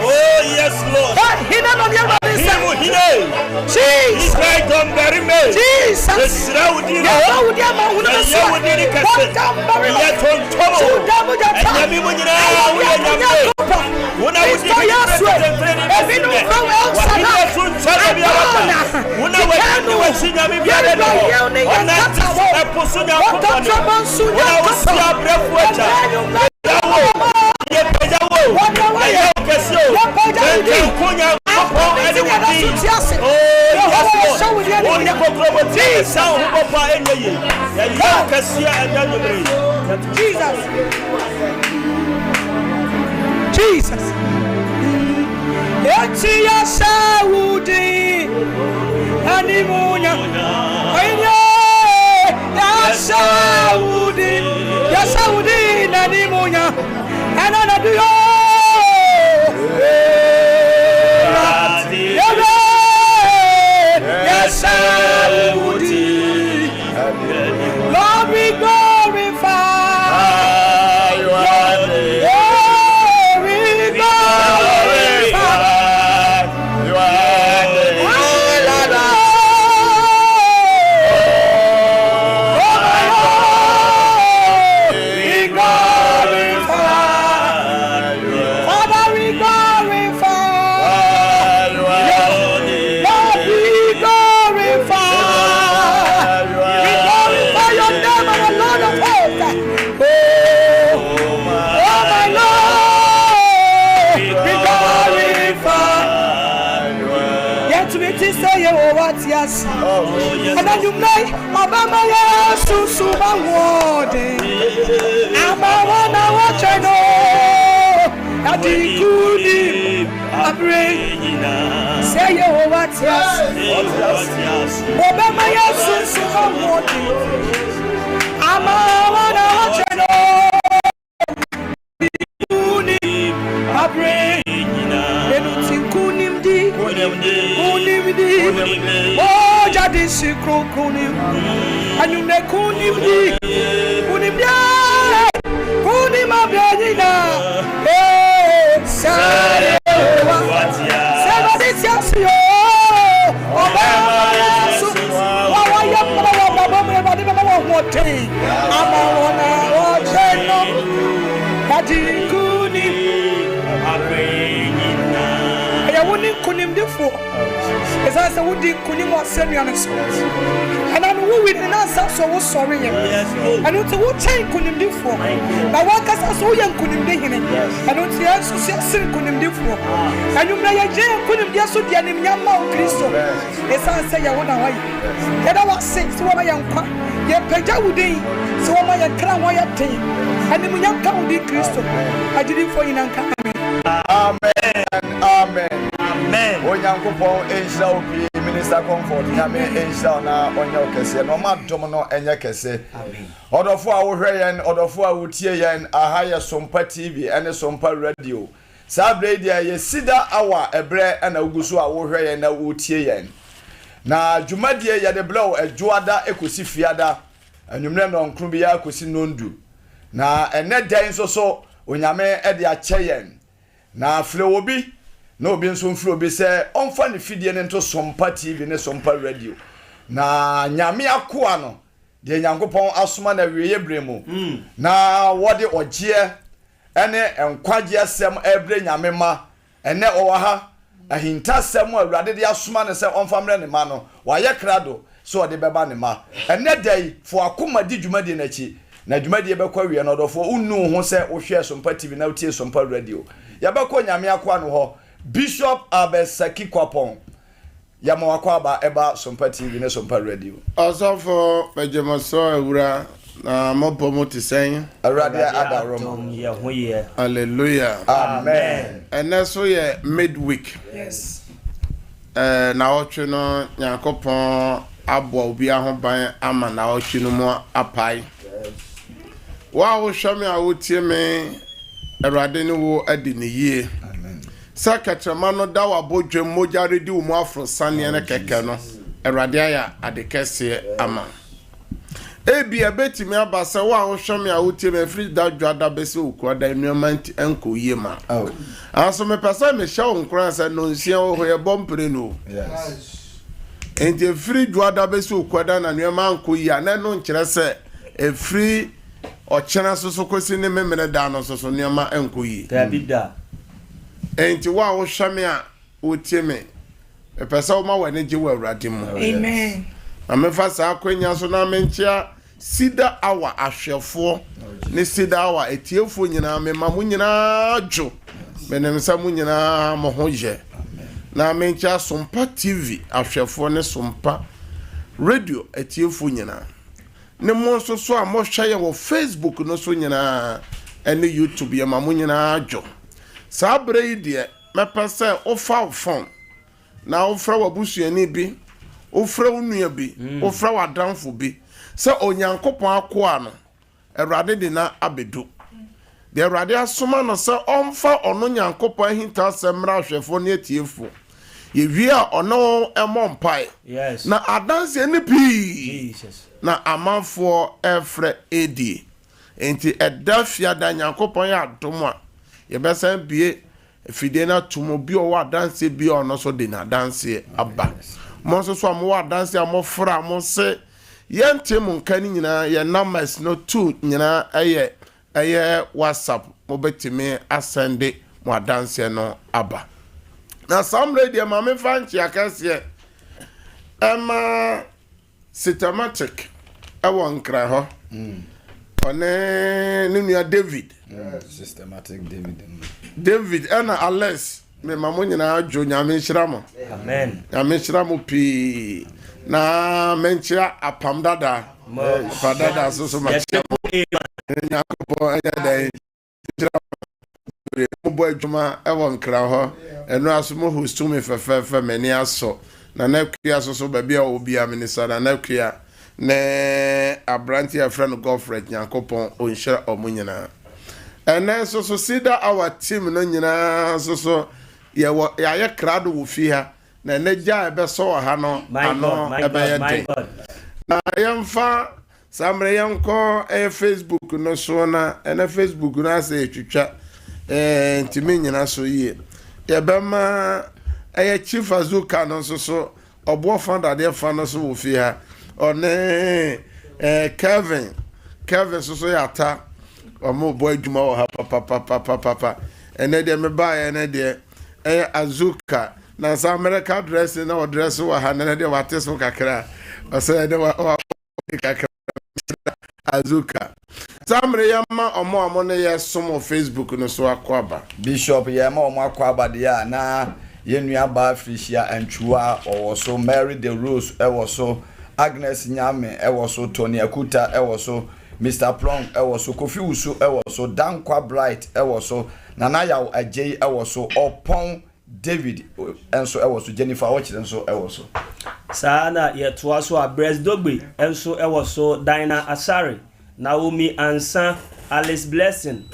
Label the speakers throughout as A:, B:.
A: Oh yes, Lord. Jesus. Jesus. Jesus. Etia Saudi Animunya Ya Saudi Animunya Anana do Ya Saudi Lord we glorify yes. And then you may Obama Susuba Ward. I'm a one hour channel. I did good. I bring. Say you what yes. Obama Susuba Ward. I'm a one hour channel. I bring. Oh, jadi si kunim, anu ne kunim di, kunim dia, kunim abadina. Saya, saya di siasio. Obama Yesus, wawayam wawababa badi baba wote, amawana wajeno, jadi kunim. Ayawuni kunim. nkunimdifo esa se wodi nkunim asenuano so ana no wo wi na sa so wo sori ye anu te wo chain nkunimdifo na wo kasa so wo ye nkunimde hene anu te yesu se nkunimdifo anu na ye je nkunimde so dia nim nyama o Kristo esa se ye wo na wayi ye da wa se wo ma yankwa ye peja wudi so wo ma ye kra wo ye ten anu nyaka wudi Kristo ajidi fo yinanka
B: amen amen amen onyankopon enhira obi minister comfort nyame enhira na onya okese no ma dom no enye kese amen odofo a wo hwe yen odofo a wo tie yen aha ye SOMPA TV ene SOMPA radio sabre dia ye CEDAR hour ebre na uguso a wo hwe yen na wo tie yen na dwumadie ye de blow adwoada ekosi fiada anwumre no nkru bi ya kosi nondu na ene den so onyame ede ache yen na flewobi na obi nso mflobi se onfa ne fidie ne nto SOMPA TV ne SOMPA radio na nyame akoa no de nyankopon asoma na wieye bremu na wode ogye ene enkwaje asem ebre nyame ma ene owaha ahinta sem awurade de asoma ne se onfa mre ne ma no waye krado so de beba ne ma ene dai fo akoma di dwumadi na chi na dwumadi bekwa wie no dofo unnu ho se wo hwe SOMPA TV na utie SOMPA radio yabako nyame akwa no ho Bishop Abesaki Kwapon yama wakwa ba eba SOMPA TV ne SOMPA radio
C: asofo pejemoso ewura na mopo motisen
B: awurade adarom
D: ye hoye
C: hallelujah
B: amen
C: eneso ye midweek
A: yes
C: na otwe no yakopon abo obi ahoban ama na otwe no mo apai wa wo hwame a wotie me awurade ne wo adi ne yie Sakatrama no da wa bodwe moja redi umu afro sane ne keke no awurade aya adekese ama ebi abetimi abasa wa hwame a wotie me free da dwada bese okuada enuamanti enko yema anso me pesa me hye onkran se no nsia ho ye bompre no
B: yes
C: enti free dwada bese okuada na nuama anko ya na no nkire se e free ochena soso kosi ne memene da no soso nuama enko yi
D: tabida
C: enti wa wo hwame a wotie me pesa wo ma wane je wa awurade mu
A: amen
C: amefa sa akwanya so na menchia CEDAR hour ahwefo ne CEDAR hour etiefo nyina me ma mu nyina dwo menem sa mu nyina mo hoje na menchia SOMPA TV ahwefo ne SOMPA radio etiefo nyina ne mo so a mo hwa ye wo Facebook no so nyina ene YouTube ye ma mu nyina dwo sabre yi de mepese ofa phone na ofra wabusuani bi ofra unua bi ofra wadanfo bi se onyankopon akoa no awurade de na abedu de awurade asoma no se omfa ono nyankopon ahinta semra hwefo ne atiefo ye wi a ono emompai
D: yes
C: na adanse ni pi
D: Jesus
C: na amanfo efre edi enti edafia da nyankopon ya adomo ye besa bie fide na tumo bi o wa dance bi ono so de na dance aba mo so so mo wa dance amofra mo se yentem nkan nyina ye numbers no 2 nyina eye WhatsApp mo betime asende mo dance no aba na some radio ma me fanchi akase systematic awo nkra ho one nunua David
B: systematic
C: David and Alex me mamu nyina jo nyame hyiramo
D: amen
C: nyame hyiramo pi na menchia apam dada padada so ma nyakopo anya dai mo adwuma ewo nkra ho eno asomo hostu me fefe meni aso na nakua so ba bia obi aminisa na nakua ne abranti afrano Godfred nyakopo onhyira omunyina ene so CEDAR our team no nyina so ya ye krado wo fi ha na ne ja ebe so ha no ano ebe ye de na yemfa samre yanko Facebook no so na ene Facebook no ase twitwa ntimi nyina so yie ye be ma Chief Azuka no so obo founder de fa no so wo fi ha one Kevin so yata omo boy adwuma ha papa ene de me ba ene de Azuka na sa America dress na dress wa ha na de wate so kakra ose de wa kakra azuka samre yama omo ne yesom o Facebook no so akwaba
B: Bishop yema omo akwaba de ya na yenua ba Frisia Antwa owo so Mary the Rose ewo so Agnes Nyame ewo so Tony Akuta ewo so Mr. Plong ewo so Kofi Usu ewo so Dankwa Bright ewo so Nanaya Ajay ewo so Opon David enso ewo so Jennifer Ochire enso ewo so
D: Sana yetua so Abres Dogbe enso ewo so Dina Asare Naomi Ansa Alice Blessing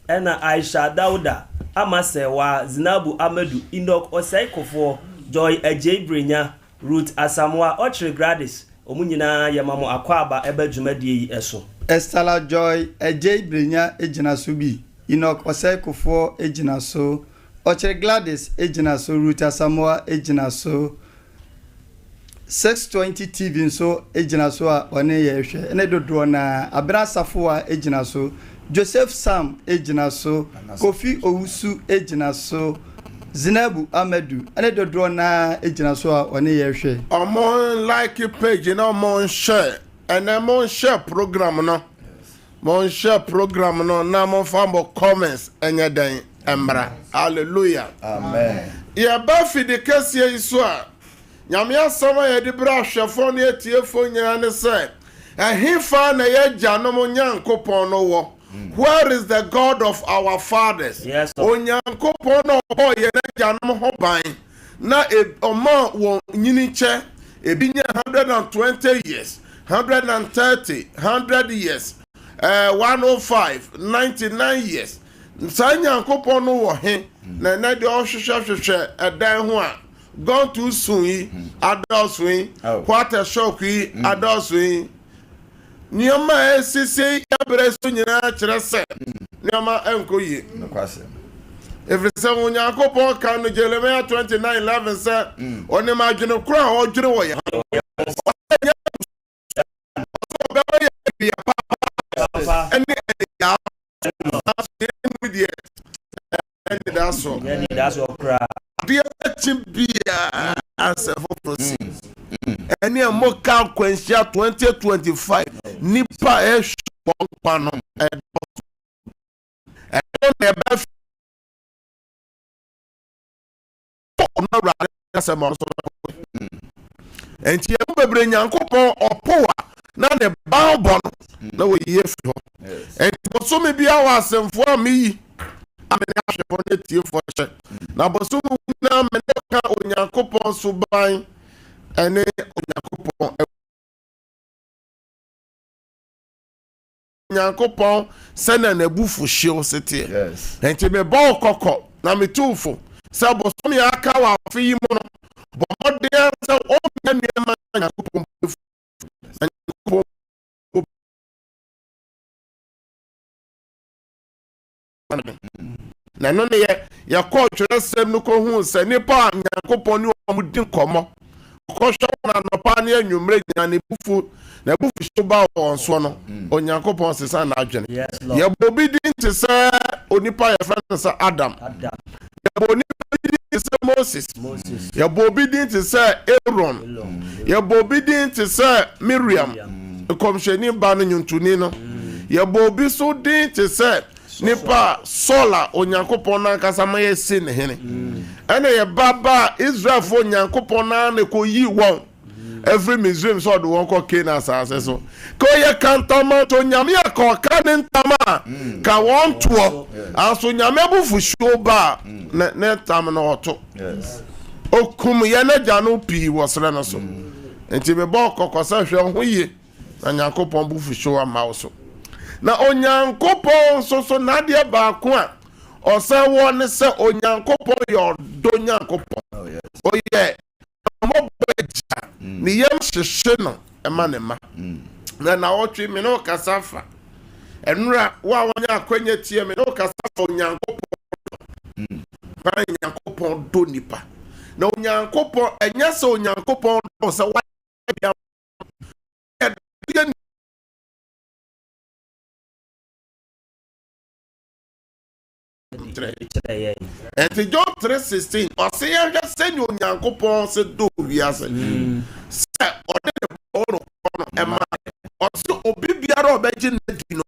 D: ena Aisha Dauda Amasewa Zinabu Amadu Enoch Osaikofo Joy Ajay Brenya Ruth Asamoah Ochire Gladys omunyina yamamo akwaba ebe dwumadie eso
E: Estela Joy Ajay Brenya ejina so bi Enoch Osaikofo ejina so Ochire Gladys ejina so Ruth Asamoah ejina so 620 TV so ejina so a one ye hwe ene dodo na Abra Safo a ejina so Joseph Sam ejina so Kofi Owusu ejina so Zinabu Amadu ene dodo na ejina so a one ye hwe
C: omo like page na omo share ene mo share program no mo share program no na mo fambo comments enye den embra hallelujah
B: amen
C: ya ba fi de kase iso a nyame asama ye de bra hwefo ne atiefo nyina ne se ehifa na ye janom nyankopon no wo. Where is the God of our fathers?
D: Yes.
C: Onyankopon no ho ye na janom ho ban na omo wo nyini che ebinya 120 years 130 100 years 105 99 years sa nyankopon no wo he na de ohwehwehwehwe edan ho a gone too soon adults win what a shock adults win Nioma esisi yabreso nyina kire se nioma enkoyi
B: no kwase
C: every seven Yakobon kan Jeremiah 29:11 say oni ma dwene kura ho dwene wo ye
D: that's all cry
C: dear chimbia as a proceed any more cal quentia 2025 nipa e shop pano e never no rather as a monster and you bebre nyankopon opoa na ne baobon na we ye fo and so me bia wasemfo ami amene ahwepon etie fo che na boso na me ka onyankopon suban ene onyankopon sene na bufu hyew sete
B: yes
C: enti me bo kokko na me tufo se bosom ya aka wa afi mu no bo modde se o me niema onyankopon na no ne ya ko twere sem no ko hu se nipa onyankopon ni o mu din komo ko sho na no pa ne anwumre nya ne bufu na bufu so ba won so no onyankopon sesa na adwene ye bobi din te se onipa ye friend se Adam ye bobi din te se Moses ye bobi din te se Aaron ye bobi din te se Miriam komsheni ba no nyuntuni no ye bobi so din te se nipa sola onyankopon na kasa ma ye sin hene ene ye baba Israel fo onyankopon na ne ko yi won every Muslim so do won ko Canaan asase so ko ye kantama to nyame ka ka ne ntama ka won to aso nyame bufu sho ba ne tam na oto
B: yes
C: okum ye na janu pi wosre na so enti me bo kokosa hwe ho ye na nyankopon bufu sho ama so na onyankopon so na de ba ko a ose won se onyankopon yo do nyankopon oye mo beja ni yem hwehwe no ema ne ma na otwe me no kasafa enura wa wanya akwanya tie me no kasafa onyankopon ba nyankopon do nipa na onyankopon enya se onyankopon do se wa And John 3:16, or say, I just send you Yankopon said, do we as a say, or the Emma, or so Obibiaro Begin, you know.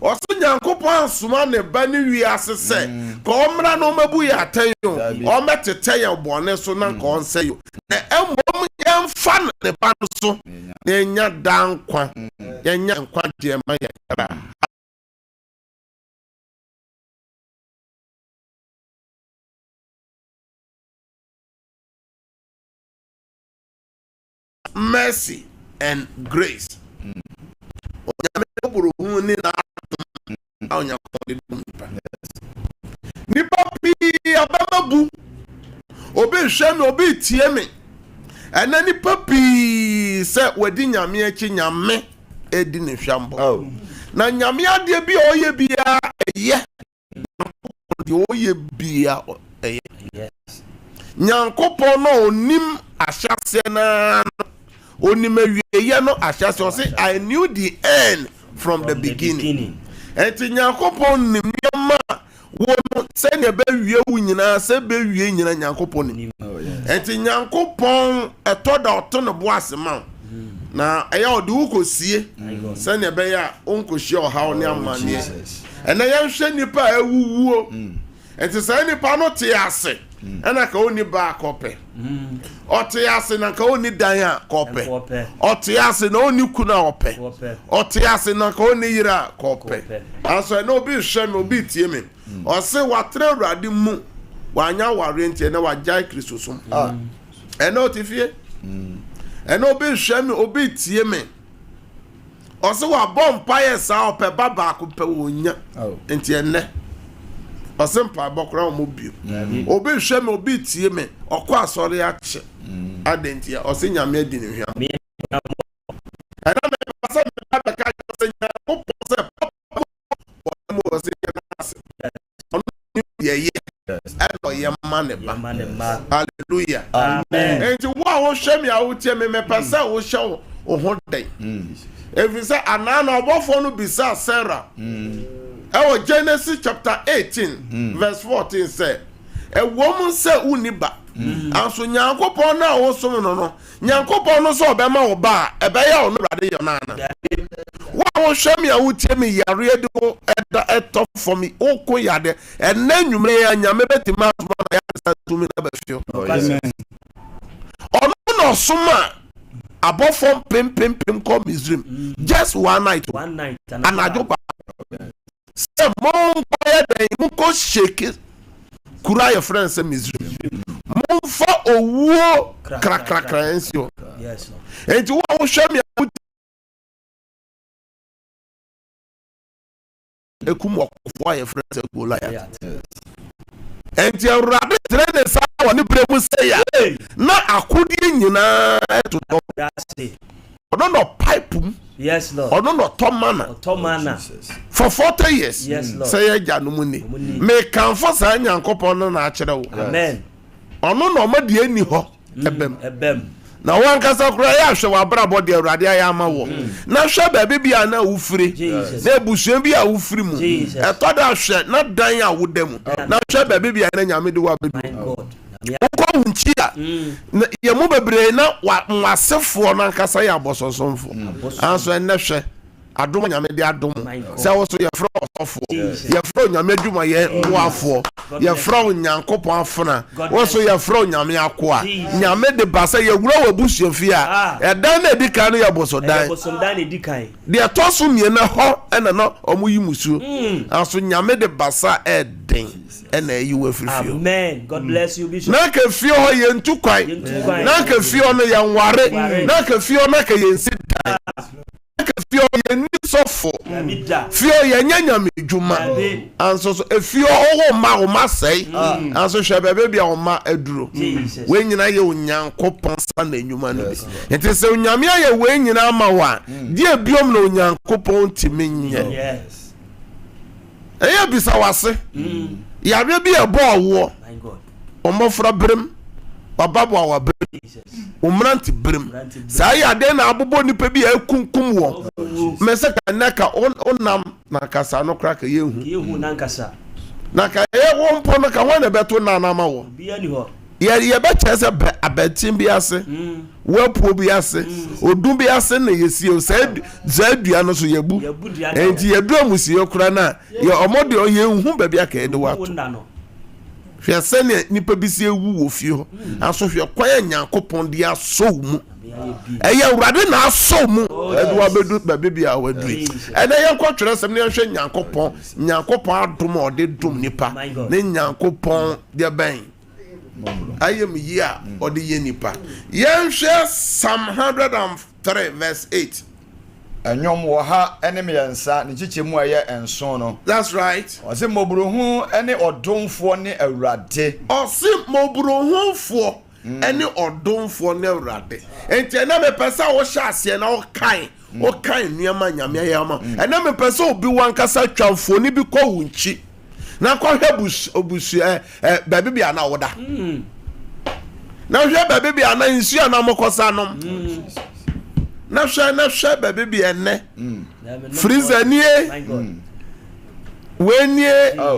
C: Or so Yankopon Sumane Bani, we as a say, Comra no Mabuya tell you, or met to tell you, Boneso, not con say you. The fun the Panoso, then ya down quan, then ya quantia Maya. Mercy and grace. Nipa pi ababu obi hwem obi tie me ena nipa pi se wadi nyame achi nyame edi ne hwambo na nyame ade bi oye bia eye de oye bia eye nyankopon no onim ahyase na onim awieye no ahyase o say I knew the end from the beginning. Enti nyankopon nim yama wo se ne be wie wu nyina se be wie nyina nyankopon nim. Enti nyankopon etoda oto no boase ma na eya ode wo kosie se ne be ya onkohie ohaw ne amane ena ya hwe nipa awuwuo enti se nipa no te ase ena ka oni ba kope ote ase na ka oni dan a kope ote ase na oni kuna ope ote ase na ka oni yira kope aso na obi hwe me obi tie me o se watre awrade mu wanya ware ntie na wajai Kristosom ena otifie ena obi hwe me obi tie me o se wa bompa yesa ope baba kope wonya ntie enne Osempa bokra mo bio obi hwe me obi tie me okọ asori ache adentia osinyame adi ne hwam ana me pasa me baba ka senya ko pose mo osinyase ono ye ano ye mane ba hallelujah amen enti wo hwe me a wo tie me pasa wo hwe wo ho dai evisa anana obofo no bisa Sarah Our Genesis chapter 18 verse 14 say a woman say uniba and so nyankopon na wo so no nyankopon no so be ma wo ba e be ya ono rade yo nana wa wo hwe me a wo tie me yare de wo eda eto for me o ko yade ena nwumre ya nyame betima so na ya sa tumi na ba fio ono no soma abofom pem come Israel just one night and ajoba se mon paye den mu ko shake kura your friends say Israel mon fa owo krakrakra ensio yes enti wo hwe me ekum okofo your friends say Goliath enti awrade trene sa woni bremu say ya na akodi nyina eto do no pipe. Yes, Lord. No Tomana. For 40 years. Yes, Lord. Say ya janumuni. Me kan for sa nyankopon na akere wo. Amen. No ma de ani ho. Ebem. Na wan kasa kura ya hwe wa brabo de awrade ya ama wo. Na hwe ba bibia na wufire. Na ebusuan bi a wufiri mu. Eto da hwe na dan a wodam. Na hwe ba bibia na nyame de wa bedu. My God. Ko unchia ye mu bebre na wasefo na nkasa ya bososomfo anso enhwe adom nyame de adom se wo so ye fro osofo ye fro nyame adwuma ye woafo ye fro nyankopon afona wo so ye fro nyame akoa nyame de basa ye wura wabusuafi a edan na edikan ye bosodan edikan de atoso miena ho ena no omuyi musu anso nyame de basa eden ena you we free. Amen. God bless you, Bishop. Na ka fio ho ye ntukwai na ka fio no ye nware na ka fio na ka ye nsida na ka fio ye ni sofo fio ye nyanya medwuma anso so fio ho ma ma sei anso hwe bebe bia ho ma aduro we nyina ye onyankopon sa na enwuma no enti se onyame ye we nyina ma wa die biom na onyankopon timenye. Yes. Eya bisa wase yare bi ebo owo my God omofra brem bababo awa brem umranti brim saa ya de na abobo nipa bi akunkum wo me se ka naka onam na kasa no kra ka yehu
D: na nkasa
C: na ka ye wo mpo no ka wana beto na na ma wo
D: bia ni ho
C: ye be chese abatin bi ase wapuo bi ase odun bi ase na yesi o zadua no so yebu enti yedu amusi yokura na ye omode o ye hu ba bi aka ede wato hwe sene nipa bi se ewu wo fie ho aso hwe kwaya nyankopon dia so mu eye urade na aso mu edu abedu ba bi a waduri ene ye kwatwere sem ne hwe nyankopon adom ode dom nipa ne nyankopon dia ben ayem yia ode ye nipa yenhwe Psalm 103 verse 8
B: Enyom wo ha ene meyansa ne chichemu aye enson no.
C: That's right.
B: Ose mobruhu ene odomfo ne awurade.
C: Ose mobruhufo ene odomfo ne awurade. Enti na me pesa wo hya ase na wo kan niam nyame ayama. Ena me pesa obi wankasa twamfo ni bi ko wunchi. Na ko hwe obusu baby bia na woda. Na hwe baby bia na nsu na mokosa nom. Na hwe baby bi enne freezer nie wenie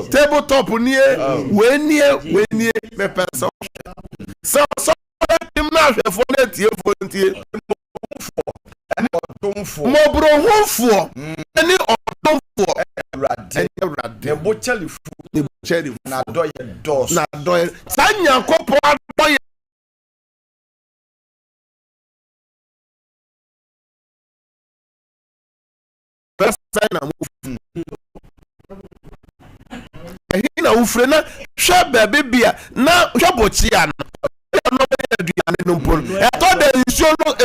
C: tabletop nie wenie me pesa so tim na hwe fo na tie mo bro hofo ani odomfo
B: ne bo chalifu na doye dos
C: na doye sanya kopo doye na move na ufre na hwe bebe bia na hwe bochia no be aduane no mpon e to de ensio to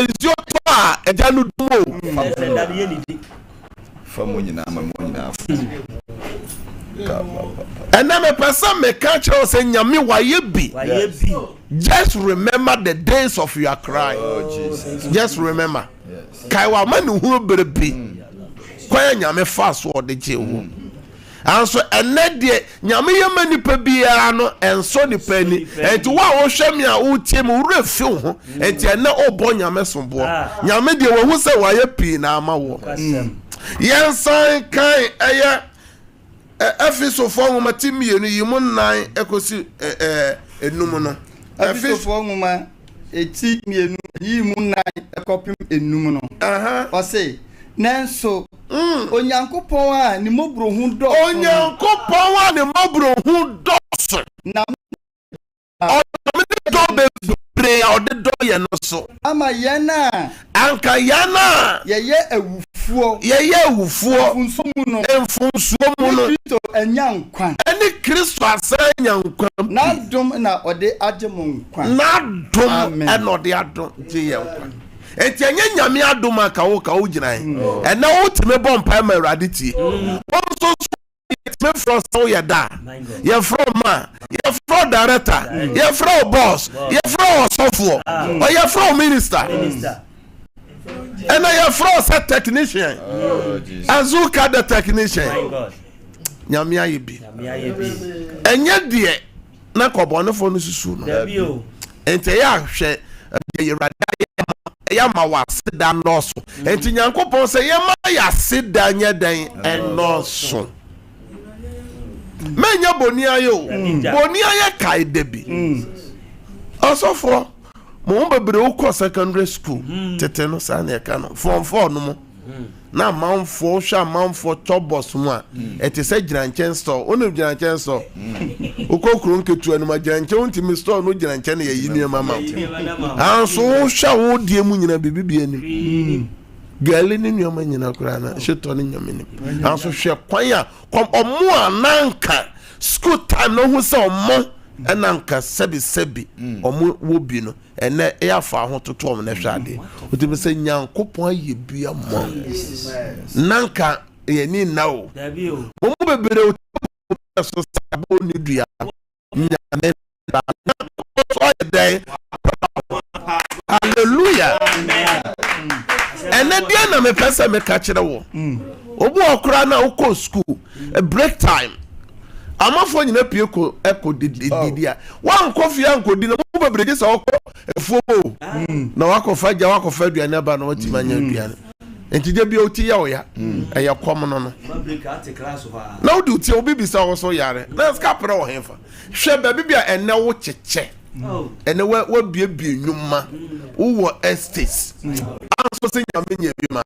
C: a eja no dumo
B: famu nyina nyina
C: ena me pesa me ka chiro se nyame waye bi just remember the days of your cry. Jesus. Just remember kai wa manu hu berebi kwaya nyame fast wo de jewo anso ene de nyame yema nipa bia no enso nipa ni enti wa wo hwem a wo tie mu refi ho enti ene obo nyame sombo nyame de wo hu se waye pi na ama wo yensan kai eye efisofo nwoma timienu yimu nan ekosi enum no
E: efisofo nwoma eti mienu yimu nan ekopim enum no o say nanso onyankopon a ni mobro hu do
C: onyankopon a ni mobro hu do so na do be pray o de do ye no so
E: ama yana
C: anka yana
E: yeye ewufuo funsumu no Kristo enyankwan
C: eni Kristo asa enyankwan
E: na dom na ode agemo nkwan
C: na dom na ode adom je ye nkwan enti enye nyame adom aka wo gina ena wo teme bom pa ma awurade tie so me from so ya da ye from ma ye from director ye from boss ye from software or ye from minister and I from set technician azuka the technician my god nyame ayebi enye de na kobonefo no susu no enti ya hwe ye rada ya ma wa seda noso enti nyankopon se ye ma ya seda nya dan enoso menya bonia yo bonia ye kai debi osofo mo bebre ukọ secondary school tete no sa na ka no form 4 no mo na manfo hwa manfo tobos mu a etese giranchen store onu giranchen store ukokuru nketu anu ma giranchen untimi store no giranchen ye yini mama anso hwa wo die mu nyina bibibie ni gale ni nyoma nyina kura na sheto ni nyomini anso hwe kwan a omo ananka school time no hu se omo enanka sebi omo wo bi no ene ya fa ho toto om na hwade otimi se nyankopon aye bia mo nanka ye ni nawo omo bebere o so sabo ni dua nyame so aye hallelujah ene dia na me pesa me ka kire wo obu okura na uko school break time amafo nyina pie ko eko didia wan kofi ankodi na mo bebrege sa okọ efuo na wakofa gya wakofa aduane ba na watima nya aduane enti de bi oti ya oya eye kom no no na odi oti obi bisa wo so yare na ska pra wo henfa hwe ba bibia ene wo cheche ene wa biebie nwuma wo estates anso se nyame nya bi ma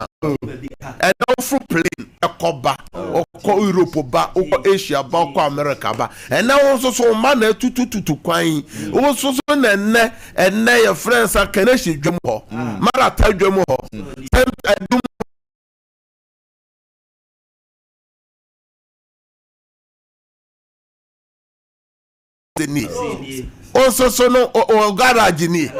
C: ene wo fru plane ekoba okọ Europe ba okọ Asia ba okọ America ba ene wo so ma na tutututu kwan wo so na ene ye friends akana hye dwom ho mara ta dwom ho adum ni so no o garage ni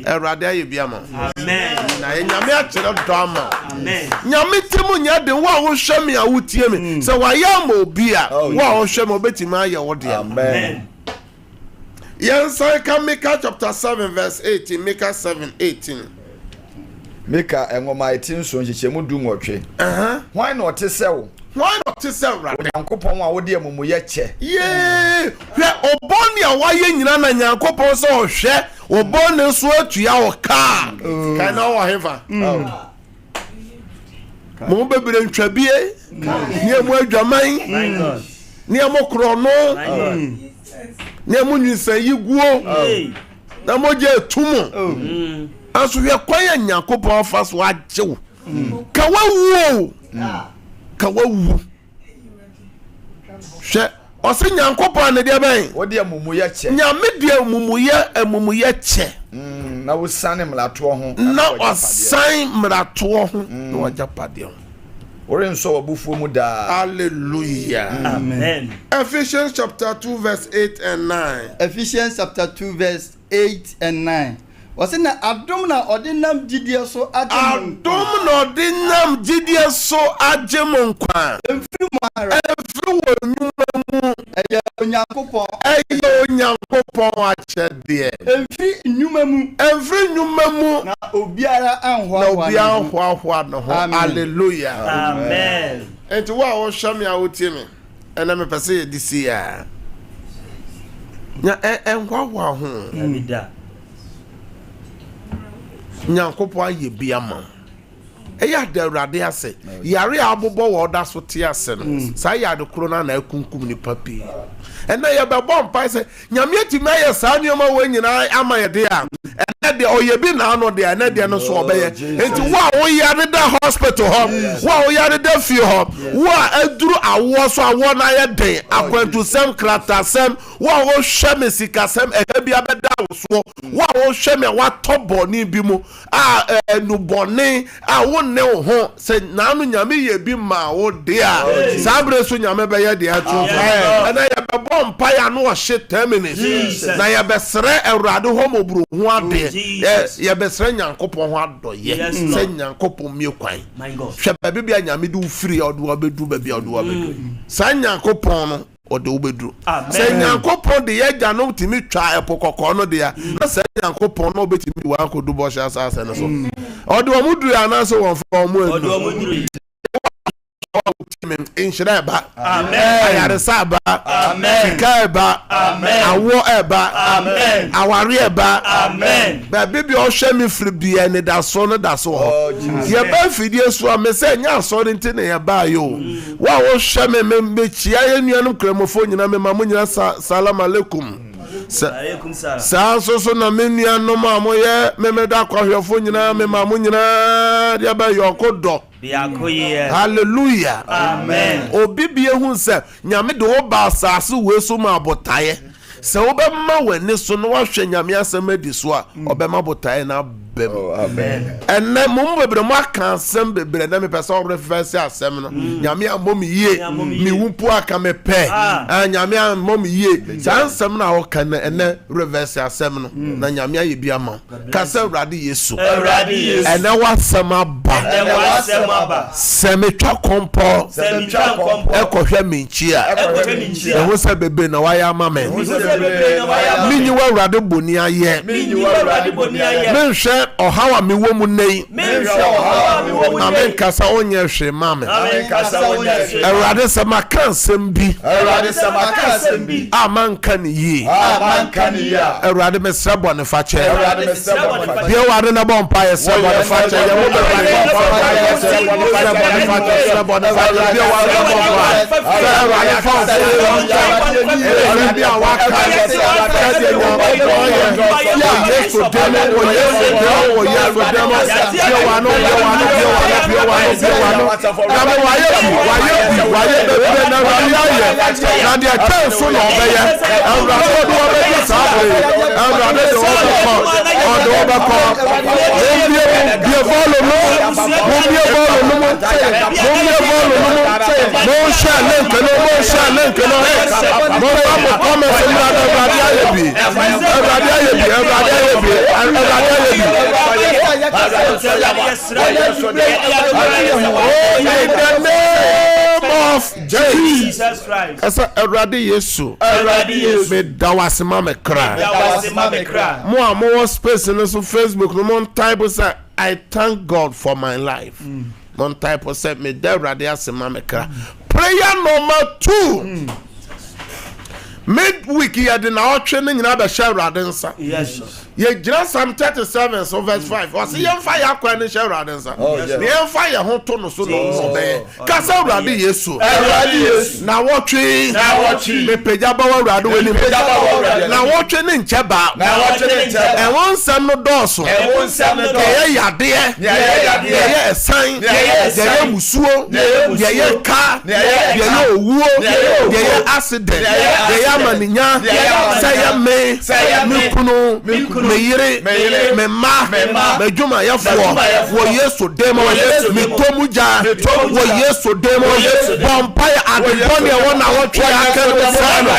C: erade aye biama amen na nyame a kire drama amen nyame temu nya de wo hwe me a wotie me se wa ya ma obi a wo hwe me obetima aye wo de amen Yes, can Micah chapter 7 verse 18 Micah 7:18
B: Micah engoma 18 so nchichemu du nwotwe why not sell
C: why not sell right
B: Yankopon a wode amumuye che
C: yeah hwe oboni a waye nyina na Yankopon so hwe oboni so atua wo ka kan na wo hefa mo bebere ntwabie ni emu adwaman my god ni emu krono my god ni emu nyinsan yiguo na mo je tumu aso hwe kwanya Yankopon fa so agyew ka wawu ka wawu hwe ose Yankopon ne de ben
B: wode amumuye che
C: nyame de amumuye che
B: na wo sane mlato ho
C: na osan mrato ho na wajapade ho
B: ore nso wabufuo mu da
C: hallelujah
D: amen
C: Ephesians chapter 2 verse 8 and 9
E: Ephesians chapter 2 verse 8 and 9 wase na adom na odinam gidie so agem
C: adom na odinam gidie so agem nkwa
E: emfiri mara
C: efiri wo nyuma mu
E: eye onyankopon
C: achede
E: emfiri nyuma mu na obiara anhwa
C: no ho hallelujah
D: amen
C: enti wo hwame a wotie me ena me pese disi ya nya enhwa ho
D: abida
C: Nyankopon aye biama eya da Awurade ase yare abobo wo da so te ase no sa ya de kro na akunkum ni papi ena ye be bom pa se nyame atimi aye sa nioma wo nyina ama ye de a ena de oye bi na no de ena de no so obeye enti wo yare da hospital ho wo yare da fi ho wo aduru awo so awo na ye den akwantu sem krata sem wo hwe sika sem e bia beda wo so wo hwe me wa tobo ni bi mu a enubone a wo ne ho se nanu nyame ye bi ma wo de a sabre so nyame be ye de atu na ye be bom pa ya no hye 10 minutes na ye be sere Awurade ho moburu ho ade ye be sere Nyankopon ho adoye se Nyankopon mi kwan hwe ba bibia nyame du free odo obedu ba bia odo obedu sa Nyankopon no ode obedu se Nyankopon de ye gya no timi twa epokoko no de ya na se Nyankopon no obetimi wa akodu bo sha asa no so ode omudu ya na so won fa omu
D: ode omudu
C: inshira ba
D: amen
C: ayare saba amen fika ba amen awo eba amen awari eba
D: amen
C: ba bibi o hwe mi firi bia ne da so no da so ho ye ba fidie so a me se nya so ne nti ne ye ba yo wa wo hwe me chia ye nuanum kramofo nyina me ma mo nyina salam alaikum sa so na me nuanum a mo ye me da kwahwefo nyina me ma mo nyina dia ba yo kodo hallelujah
D: amen
C: obibie hu se nyame de wo ba asase we so ma botaye se wo be ma wani so no wa hwe nyame asem adi so a obema botaye na bem
B: amen
C: enne mum bebre mo aka asem bebre na me pese obre fese asem no nyame amom yie mi wupu aka me pe nyame amom yie sansem na wo kan enne reverse asem no na nyame aye bia ma ka se Awurade Yesu enne wasem aba semi twa kompo ekohwe minchia eho se bebe na waya mama minyi wa Awurade boni aye menhwe menhwɛ ɔhaw a mewɔ mu nei na menkasa wonyɛ hwee ma me awurade sɛ maka nsɛm bi a manka ne yie awurade mesrɛ bɔne fa kyɛ deɛ awurade na bɔ mpa yɛ srɛ bɔne fa kyɛ yɛwo bɛbrɛ bɔne fa kyɛ srɛ bɔne fa kyɛ srɛ bɔne fa kyɛ deɛ awurade bɔ mpa sɛ awurade fa wo sɛ awurade a waka sɛdeɛ nyankopɔn yɛ yesu demo wɔ yesu demo wɔ yesu demo deɛ wano nyame wayɛ bebree na awurade ayɛ na deɛ kyɛn so na ɔbɛyɛ awurade ɔde wɔbɛgye saa bere awurade de wɔbɛkɔ ɔde wɔbɛkɔ mombie bɔɔlo no monhyɛ link no momfa mo kɔmɛs mmra no awurade ayɛ bi in the name of Jesus Christ. Esa awurade Yesu me dawasema me kra mo a mo space no so Facebook no mo type say I thank God for my life. Mon type say me dawurade asema me kra. Prayer number 2. Midweek ye de na otwe ne nyina be hye awurade nsa. Yes. Ye gira Psalm 37 so verse 5. O se ye mfa ya kwa ne hye awurade nsa. Ne ye mfa ye ho to no so no be. Ka sa awurade Yesu. Na wotwe me pagya ba awurade we ni na wotwe ne ncheba. E won sam no doso. Ye yade ye esan ye musuo ye ka ye owuo ye accident ye maninya say me kunu me yire me ma me juma ya fo wo Yesu demo me tomuja wo Yesu demo vampire adebone e wona wo twa aka no sana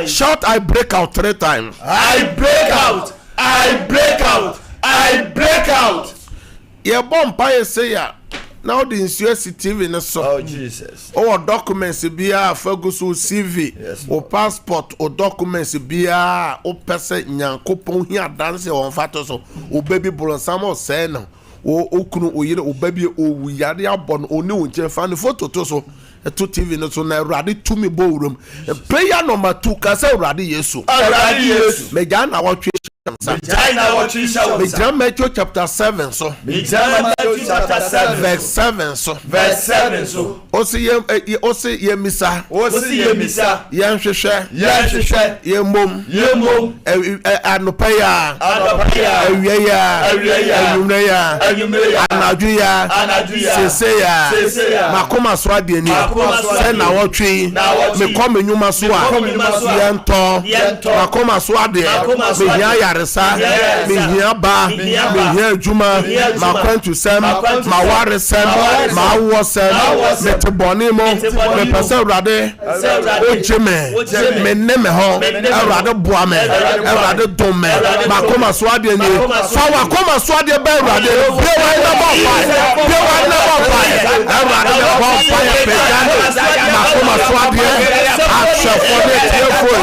C: Shout, I break out 3 times.
B: I break out. I break out. I break out.
C: Your bomb say ya. Now the insurance TV in the so.
B: Oh Jesus.
C: Or documents bia fagusu CV.
B: Yes,
C: or passport or documents bia or person nyankopon here dance on fato so. O baby bull samo say no. O okunu o yire o baby o yare abon oni o nche fa ne photo to so. To TV no so na awurade to me ballroom. Prayer number 2 ka say awurade Yesu.
B: Awurade Yesu.
C: Me ja na watwe Matthew chapter 7 so.
B: Matthew chapter 7
C: verse 7 so.
B: Verse 7 so.
C: Osi ye misa.
B: Yenhwehwe.
C: Ye mom. Anopaya. Awiya. Anadwuya. Seseya. Makoma so ade ni. Se na wotwe. Me kom enwuma so a. Yento. Makoma so ade. Me hia yaresa. Me hia ba. Me hia adwuma. Makwantu sem. Maware sem. Mawo sem. Me teboni mo. Me pese awurade. Ojeme. Me ne me ho. Awurade boa me. Awurade dom me. Makoma so ade ni. Fa wakoma so ade ba awurade. Be wa na bo fa. Awurade na bo fa pejano. Makoma so ade. Action for the tearful.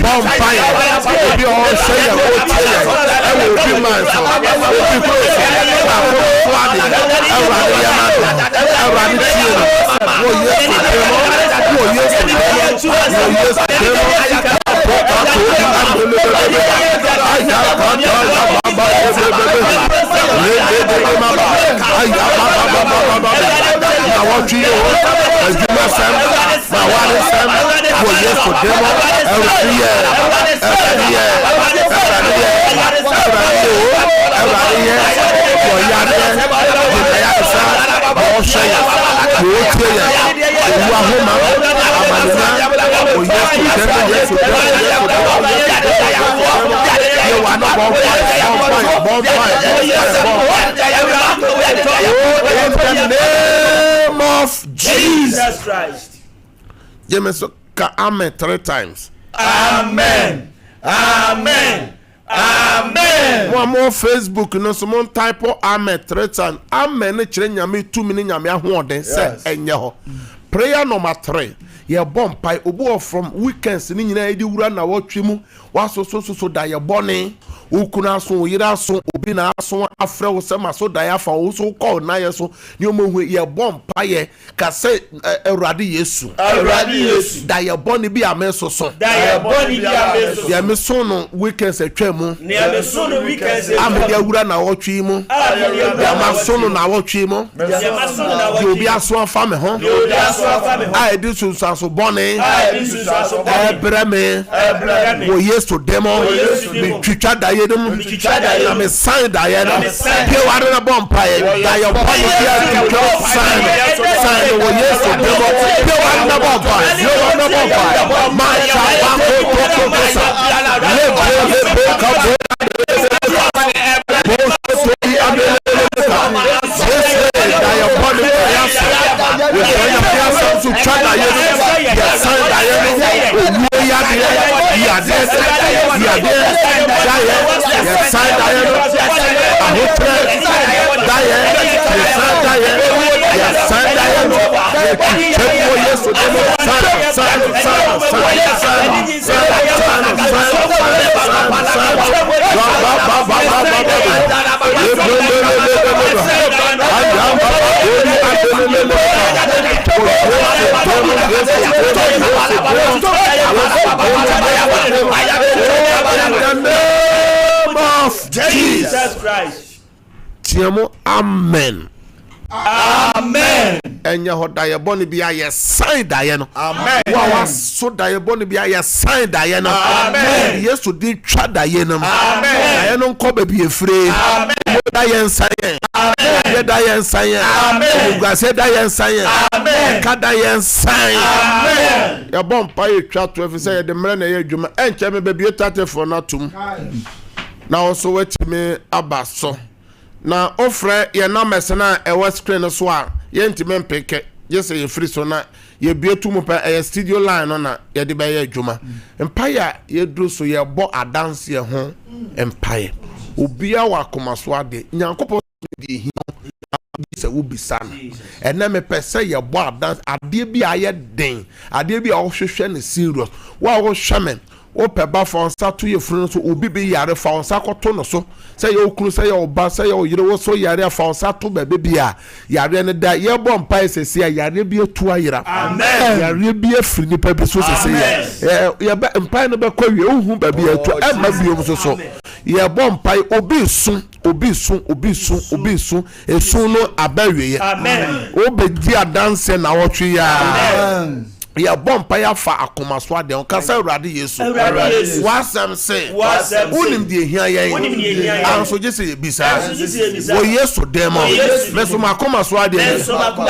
C: Bomb fire. Be all say ya go tell. I will be man so. Be close. Makoma so ade. Awurade ya na. Awurade tie. Oh yes. na what you as you must have my one is for yes for demo every year in the name of Jesus Christ. James, amen 3 times.
D: Amen. Amen. Amen.
C: One more Facebook, no someone type of amen 3 times. Amen. Nyame 2 minutes nyame ahoden say enye ho. Prayer number 3. Ye bomb pai obo from weekends ni nyina edi wura na wotwe mu waso da ye bone ukuna so yira so obi na aso afre wo se maso da ya fa wo so call na ye so ni o mohu ye bomb pai ka se Awurade Yesu da ye bone bi ameso so
D: Da ye bone bi ameso
C: ye me so no weekends atwa mu
D: ne ye me so no weekends
C: amede wura na wotwe mu ya maso no na wotwe mu
D: ya maso no na wotwe
C: obi aso afa me ho
D: obi aso afa me ho
C: I did so bone
D: Ebreme
C: wo Yesu demo mi twitwa da ye dem na me sign da ye no pe ware na bompa ye da ye bompa ye to sign wo Yesu demo pe ware na bompa ma cha ba ko sa le ka bo
D: Jesus Christ.
C: Tiamo amen.
D: Amen.
C: Enya ho da ye bone bia ye sign da ye no.
D: Amen.
C: Wa so da ye bone bia ye sign da ye no.
D: Amen.
C: Yesu di twa da ye no.
D: Amen.
C: Da ye no nko ba bi efre.
D: Amen.
C: Da ye nsan. Amen. Ye da ye nsan.
D: Amen.
C: Ugase da ye nsan.
D: Amen.
C: Ka da ye nsan.
D: Amen.
C: Ya bom pa ye twa to efi say ye de mre na ye adwuma. Enche me ba bi etatefo na tum. Na also wetime abaso. Na ofre ye na mesena e was screen so a ye ntime mpeke ye say ye free so na ye bietu mu pa e studio line no na ye de ba ye adwuma empire ye dru so ye bo adanse ye ho empire obia wa komaso ade nyankopon de hi se wo bisana ena me pese ye bo adanse ade bi aye den ade bi a wo hwehwe ne serious wa wo hweme o peba fa onsa to ye funu so obi be yare fa onsa koto no so say ye okunu say ye oba say ye oyire wo so yare fa onsa to bebe bia yare ne da ye bom pai sese yare bi etu ayira
D: amen
C: yare bi afiri ni pa bi so sese ye ba mpai no be kwa wie ohu ba bi etu e ma bi om so ye bom pai obi sun esun no abawie
D: amen
C: o be di adanse na wotwe ya amen ya bompa ya fa akomaso ade on kasa Awurade Yesu wasam se unim die hia yen anso je se bisa wo Yesu demo meso makomaso ade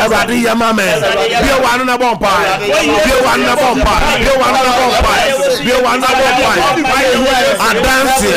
C: Awurade ya mame bia wanu na bompa bia wanu na bompa adanse